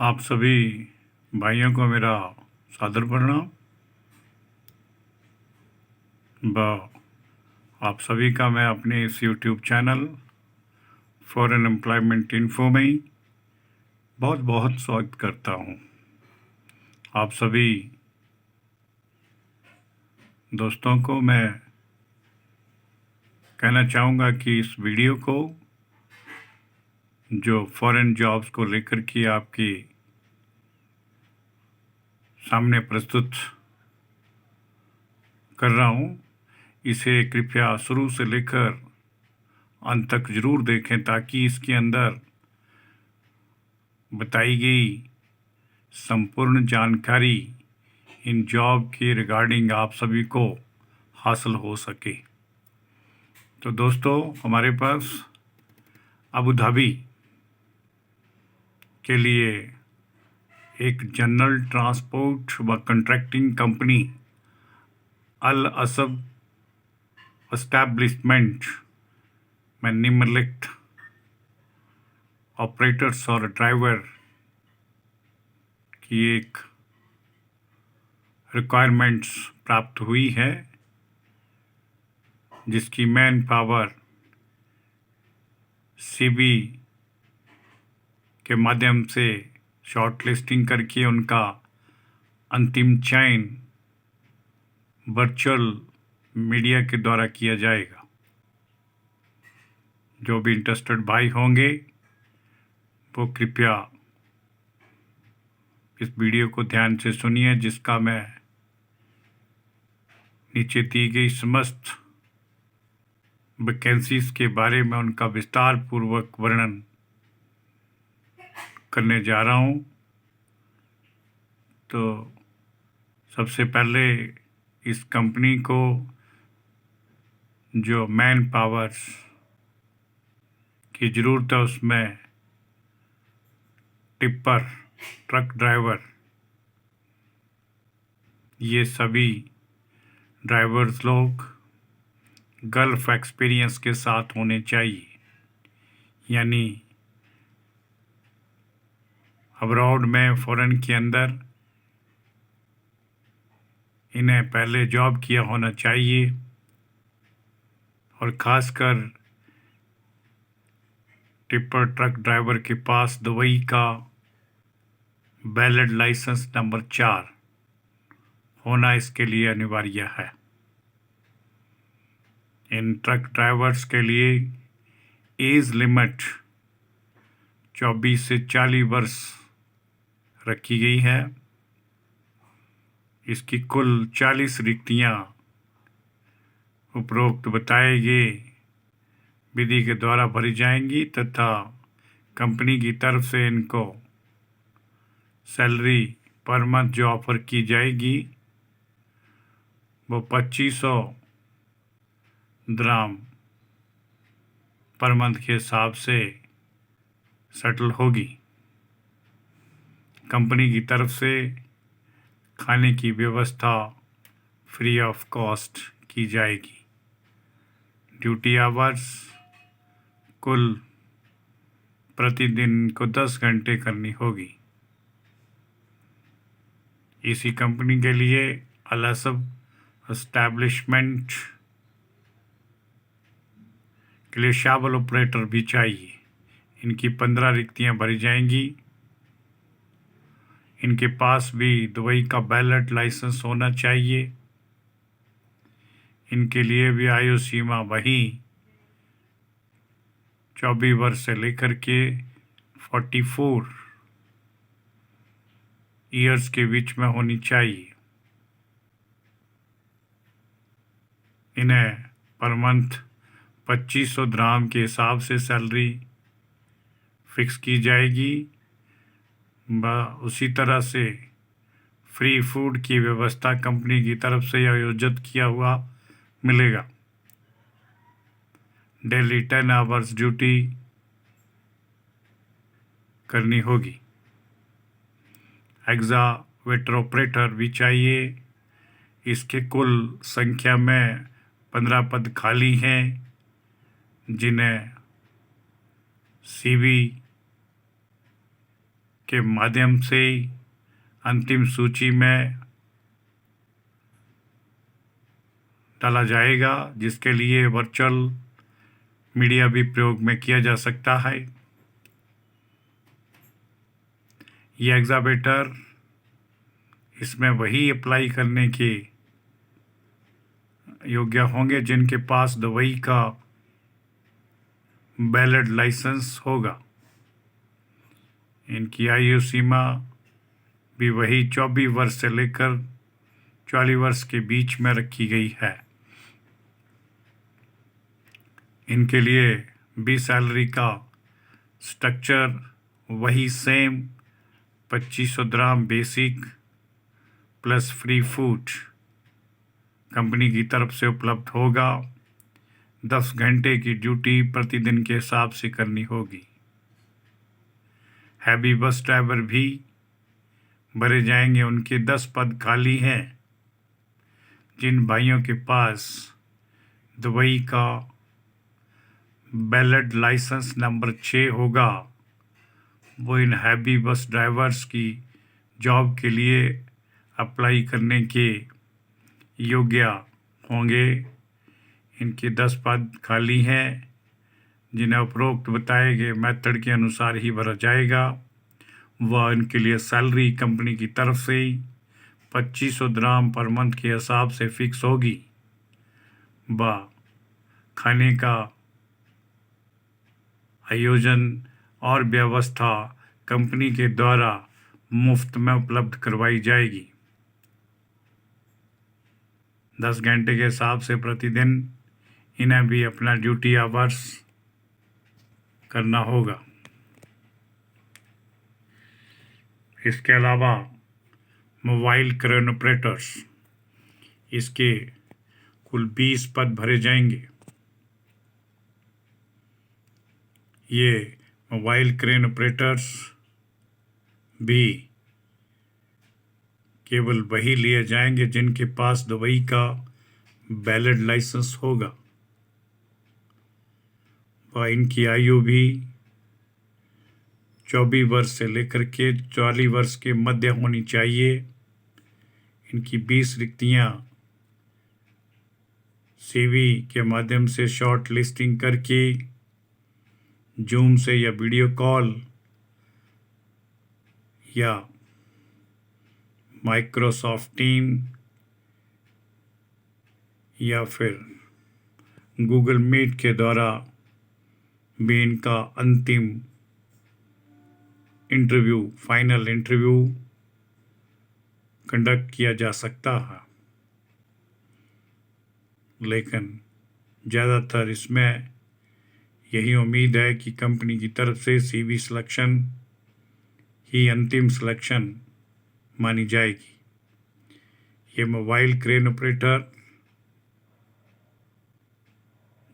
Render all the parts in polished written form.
आप सभी भाइयों को मेरा सादर प्रणाम। आप सभी का मैं अपने इस YouTube channel foreign employment info में बहुत बहुत स्वागत करता हूं। आप सभी दोस्तों को मैं कहना चाहूँगा कि इस वीडियो को जो फॉरेन जॉब्स को लेकर के आपकी सामने प्रस्तुत कर रहा हूं, इसे कृपया शुरू से लेकर अंत तक ज़रूर देखें ताकि इसके अंदर बताई गई संपूर्ण जानकारी इन जॉब के रिगार्डिंग आप सभी को हासिल हो सके। तो दोस्तों, हमारे पास अबू धाबी के लिए एक जनरल ट्रांसपोर्ट व कंट्रैक्टिंग कंपनी अल असब एस्टैब्लिशमेंट में निम्नलिखित ऑपरेटर्स और ड्राइवर की एक रिक्वायरमेंट्स प्राप्त हुई है, जिसकी मैन पावर सीबी के माध्यम से शॉर्ट लिस्टिंग करके उनका अंतिम चयन वर्चुअल मीडिया के द्वारा किया जाएगा। जो भी इंटरेस्टेड भाई होंगे वो कृपया इस वीडियो को ध्यान से सुनिए, जिसका मैं नीचे दी गई समस्त वैकेंसीज के बारे में उनका विस्तार पूर्वक वर्णन करने जा रहा हूं। तो सबसे पहले इस कंपनी को जो मैन पावर्स की ज़रूरत है उसमें टिप्पर, ट्रक ड्राइवर, ये सभी ड्राइवर्स लोग गल्फ एक्सपीरियंस के साथ होने चाहिए, यानी अब्रॉड में फॉरेन के अंदर इन्हें पहले जॉब किया होना चाहिए और ख़ासकर टिप्पर ट्रक ड्राइवर के पास दुबई का वैलिड लाइसेंस नंबर 4 होना इसके लिए अनिवार्य है। इन ट्रक ड्राइवर्स के लिए एज लिमिट 24 से 40 वर्ष रखी गई है। इसकी कुल 40 रिक्तियां उपरोक्त बताए गए विधि के द्वारा भरी जाएंगी तथा कंपनी की तरफ से इनको सैलरी पर मंथ जो ऑफर की जाएगी वो 2500 दिरहम पर मंथ के हिसाब से सेटल होगी। कंपनी की तरफ से खाने की व्यवस्था फ्री ऑफ कॉस्ट की जाएगी। ड्यूटी आवर्स कुल प्रतिदिन को 10 घंटे करनी होगी। इसी कंपनी के लिए अल असब एस्टैब्लिशमेंट के लिए शावल ऑपरेटर भी चाहिए। इनकी 15 रिक्तियां भरी जाएंगी। इनके पास भी दुबई का वैलिड लाइसेंस होना चाहिए। इनके लिए भी आयु सीमा वही 24 वर्ष से लेकर के 44 ईयर्स के बीच में होनी चाहिए। इन्हें पर मंथ 2500 दिरहम के हिसाब से सैलरी फिक्स की जाएगी। उसी तरह से फ्री फूड की व्यवस्था कंपनी की तरफ से आयोजित किया हुआ मिलेगा। डेली 10 आवर्स ड्यूटी करनी होगी। एग्जावेटर ऑपरेटर भी चाहिए। इसके कुल संख्या में 15 पद खाली हैं, जिन्हें सीवी के माध्यम से अंतिम सूची में डाला जाएगा, जिसके लिए वर्चुअल मीडिया भी प्रयोग में किया जा सकता है। ये एग्जामिनेटर इसमें वही अप्लाई करने के योग्य होंगे जिनके पास दुबई का वैलिड लाइसेंस होगा। इनकी आयु सीमा भी वही 24 वर्ष से लेकर 40 वर्ष के बीच में रखी गई है। इनके लिए भी सैलरी का स्ट्रक्चर वही same 2500 dirham basic plus free food company की तरफ से उपलब्ध होगा। 10 घंटे की ड्यूटी प्रतिदिन के हिसाब से करनी होगी। हैवी बस ड्राइवर भी भरे जाएंगे। उनके 10 पद खाली हैं। जिन भाइयों के पास दुबई का वैलिड लाइसेंस नंबर 6 होगा, वो इन हैवी बस ड्राइवर्स की जॉब के लिए अप्लाई करने के योग्य होंगे। इनके 10 पद खाली हैं, जिन्हें उपरोक्त बताए गए मेथड के अनुसार ही भरा जाएगा। वह इनके लिए सैलरी कंपनी की तरफ से 2500 dirham पर मंथ के हिसाब से फिक्स होगी। व खाने का आयोजन और व्यवस्था कंपनी के द्वारा मुफ्त में उपलब्ध करवाई जाएगी। 10 घंटे के हिसाब से प्रतिदिन इन्हें भी अपना ड्यूटी आवर्स करना होगा। इसके अलावा मोबाइल क्रेन ऑपरेटर्स, इसके कुल 20 पद भरे जाएंगे। ये मोबाइल क्रेन ऑपरेटर्स भी केवल वही लिए जाएंगे जिनके पास दुबई का वैलिड लाइसेंस होगा। व इनकी आयु भी 24 वर्ष से लेकर के 40 वर्ष के मध्य होनी चाहिए। इनकी 20 रिक्तियां सीवी के माध्यम से शॉर्ट लिस्टिंग करके जूम से या वीडियो कॉल या माइक्रोसॉफ्ट टीम या फिर गूगल मीट के द्वारा भी इनका अंतिम इंटरव्यू, फाइनल इंटरव्यू कंडक्ट किया जा सकता है। लेकिन ज़्यादातर इसमें यही उम्मीद है कि कंपनी की तरफ से सीवी सिलेक्शन ही अंतिम सिलेक्शन मानी जाएगी। ये मोबाइल क्रेन ऑपरेटर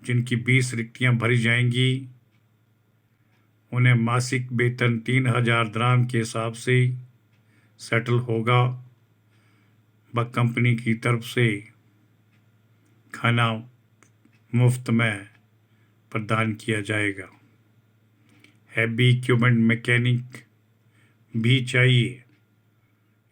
जिनकी 20 रिक्तियां भरी जाएंगी, उन्हें मासिक वेतन 3000 dirham के हिसाब से सेटल होगा। व कंपनी की तरफ से खाना मुफ्त में प्रदान किया जाएगा। हैवी इक्विपमेंट मैकेनिक भी चाहिए।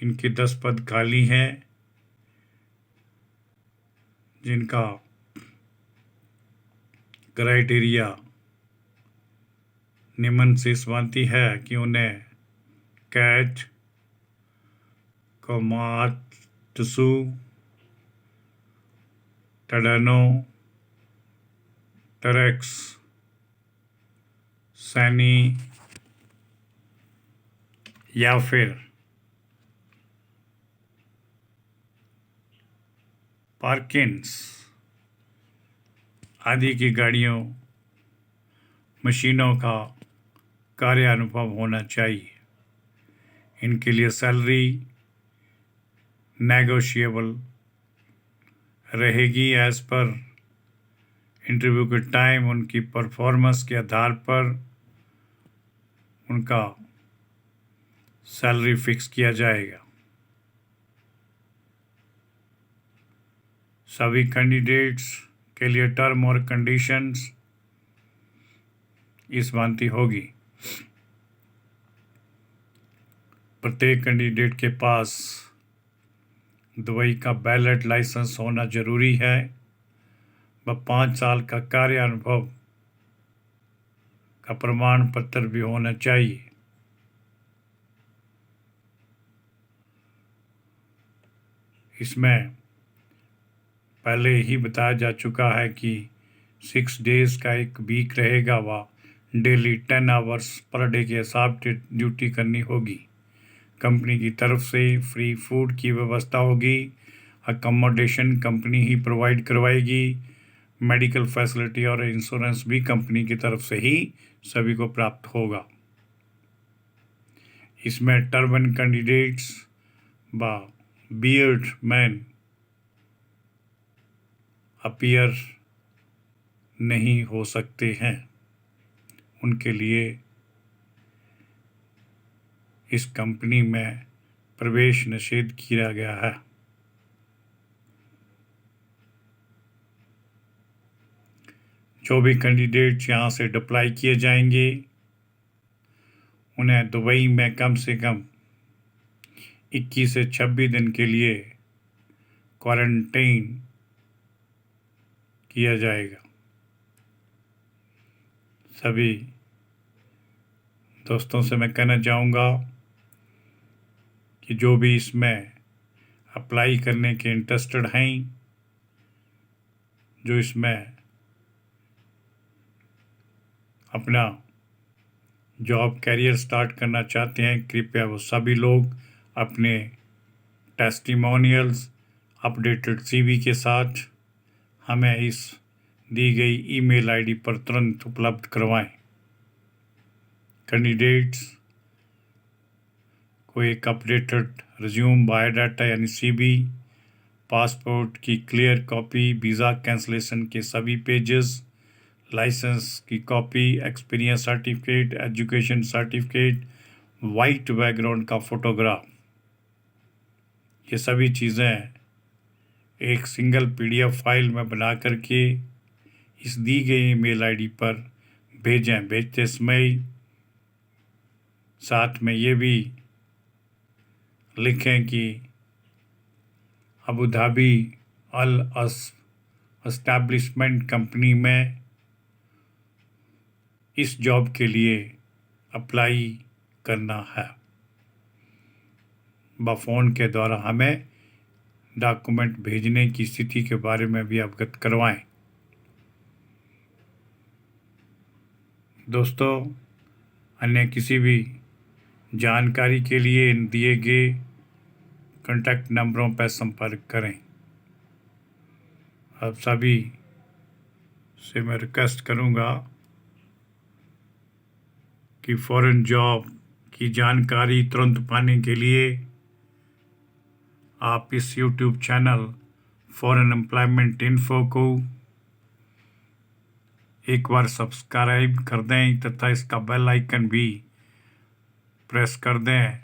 इनके 10 पद खाली हैं, जिनका क्राइटेरिया निम्न से भांति है कि उन्हें कैट, कोमात्सु, टडानो, टरेक्स, सैनी या फिर पार्किंस आदि की गाड़ियों, मशीनों का कार्य अनुभव होना चाहिए। इनके लिए सैलरी नेगोशिएबल रहेगी एज पर इंटरव्यू के टाइम। उनकी परफॉर्मेंस के आधार पर उनका सैलरी फिक्स किया जाएगा। सभी कैंडिडेट्स के लिए टर्म और कंडीशंस इस भांति होगी। प्रत्येक कैंडिडेट के पास दुबई का वैलिड लाइसेंस होना जरूरी है व 5 साल का कार्य अनुभव का प्रमाण पत्र भी होना चाहिए। इसमें पहले ही बताया जा चुका है कि 6 डेज का एक वीक रहेगा व डेली 10 आवर्स पर डे के हिसाब से ड्यूटी करनी होगी। कंपनी की तरफ से फ्री फूड की व्यवस्था होगी। अकोमोडेशन कंपनी ही प्रोवाइड करवाएगी। मेडिकल फैसिलिटी और इंश्योरेंस भी कंपनी की तरफ से ही सभी को प्राप्त होगा। इसमें टर्बन कैंडिडेट्स व बियर्ड मैन अपीयर नहीं हो सकते हैं। उनके लिए इस कंपनी में प्रवेश निषेध किया गया है। जो भी कैंडिडेट्स यहाँ से अप्लाई किए जाएंगे उन्हें दुबई में कम से कम 21 से 26 दिन के लिए क्वारंटाइन किया जाएगा। सभी दोस्तों से मैं कहना चाहूँगा कि जो भी इसमें अप्लाई करने के इंटरेस्टेड हैं, जो इसमें अपना जॉब कैरियर स्टार्ट करना चाहते हैं, कृपया वो सभी लोग अपने टेस्टिमोनियल्स अपडेटेड सीवी के साथ हमें इस दी गई ईमेल आईडी पर तुरंत उपलब्ध करवाएं। कैंडिडेट्स को एक अपडेटेड रिज्यूम, बायोडाटा यानी सीवी, पासपोर्ट की क्लियर कॉपी, वीज़ा कैंसलेशन के सभी पेजेस, लाइसेंस की copy, experience certificate, education certificate, white background का फोटोग्राफ, ये सभी चीज़ें एक सिंगल पीडीएफ फाइल में बना करके इस दी गई ईमेल आईडी पर भेजें। भेजते समय साथ में ये भी लिखें कि अबू धाबी अल एस्टैब्लिशमेंट कंपनी में इस जॉब के लिए अप्लाई करना है। फ़ोन के द्वारा हमें डॉक्यूमेंट भेजने की स्थिति के बारे में भी अवगत करवाएं। दोस्तों, अन्य किसी भी जानकारी के लिए इन दिए गए कॉन्टैक्ट नंबरों पर संपर्क करें। आप सभी से मैं रिक्वेस्ट करूंगा कि फॉरेन जॉब की जानकारी तुरंत पाने के लिए आप इस YouTube channel foreign employment info को एक बार सब्सक्राइब कर दें तथा इसका बेल आइकन भी प्रेस कर दें,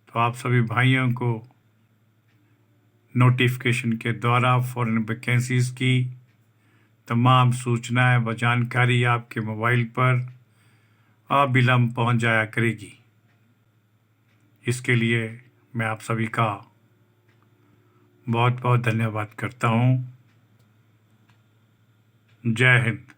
तो आप सभी भाइयों को नोटिफिकेशन के द्वारा फॉरेन वैकेंसीज़ की तमाम सूचनाएं व जानकारी आपके मोबाइल पर अविलंब पहुंच जाया करेगी। इसके लिए मैं आप सभी का बहुत बहुत धन्यवाद करता हूं। जय हिंद।